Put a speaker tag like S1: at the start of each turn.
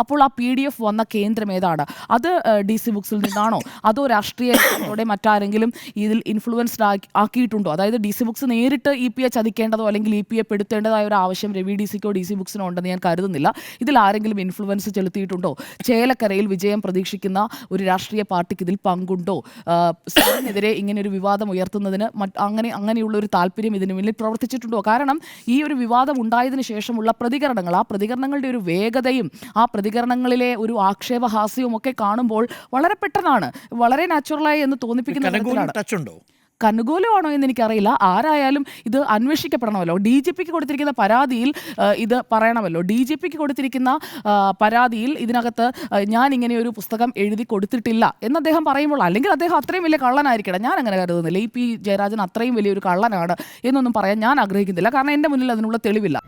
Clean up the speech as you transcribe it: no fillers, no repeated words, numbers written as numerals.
S1: അപ്പോൾ ആ PDF വന്ന കേന്ദ്രം ഏതാണ്? അത് DC ബുക്സിൽ നിന്നാണോ, അതോ രാഷ്ട്രീയത്തോടെ മറ്റാരെങ്കിലും ഇതിൽ ഇൻഫ്ലുവൻസ്ഡ് ആക്കിയിട്ടുണ്ടോ? അതായത് DC ബുക്സ് നേരിട്ട് EP യെ ചതിക്കേണ്ടതോ അല്ലെങ്കിൽ EP യെ പെടുത്തേണ്ടതായ ഒരു ആവശ്യം രവി DCക്കോ DC ബുക്സിനോ ഉണ്ടെന്ന് ഞാൻ കരുതുന്നില്ല. ഇതിൽ ആരെങ്കിലും ഇൻഫ്ലുവൻസ് ചെലുത്തിയിട്ടുണ്ടോ? ചേലക്കരയിൽ വിജയം പ്രതീക്ഷിക്കുന്ന ഒരു രാഷ്ട്രീയ പാർട്ടിക്ക് ഇതിൽ പങ്കുണ്ടോ? സാറിനെതിരെ ഇങ്ങനെ ഒരു വിവാദം ഉയർത്തുന്നതിന് അങ്ങനെയുള്ള ഒരു താല്പര്യം ഇതിന് മുന്നിൽ പ്രവർത്തിച്ചിട്ടുണ്ടോ? കാരണം ഈ ഒരു വിവാദം ഉണ്ടായതിനു ശേഷമുള്ള പ്രതികരണങ്ങൾ, ആ പ്രതികരണങ്ങളുടെ ഒരു വേഗതയും ആ പ്രതികരണങ്ങളിലെ ഒരു ആക്ഷേപഹാസ്യവും ഒക്കെ കാണുമ്പോൾ വളരെ പെട്ടെന്നാണ്, വളരെ നാച്ചുറലായി എന്ന് തോന്നിപ്പിക്കുന്ന തരത്തിലാണ്. കനുകൂലമാണോ എന്ന് എനിക്കറിയില്ല. ആരായാലും ഇത് അന്വേഷിക്കപ്പെടണമല്ലോ. DGPക്ക് കൊടുത്തിരിക്കുന്ന പരാതിയിൽ ഇത് പറയണമല്ലോ. DGPക്ക് കൊടുത്തിരിക്കുന്ന പരാതിയിൽ ഇതിനകത്ത് ഞാൻ ഇങ്ങനെ ഒരു പുസ്തകം എഴുതി കൊടുത്തിട്ടില്ല എന്ന് അദ്ദേഹം പറയുമ്പോൾ, അല്ലെങ്കിൽ അദ്ദേഹം അത്രയും വലിയ കള്ളനായിരിക്കണം. ഞാൻ അങ്ങനെ കരുതുന്നില്ല. EP ജയരാജൻ അത്രയും വലിയൊരു കള്ളനാണ് എന്നൊന്നും പറയാൻ ഞാൻ ആഗ്രഹിക്കുന്നില്ല. കാരണം എൻ്റെ മുന്നിൽ അതിനുള്ള തെളിവില്ല.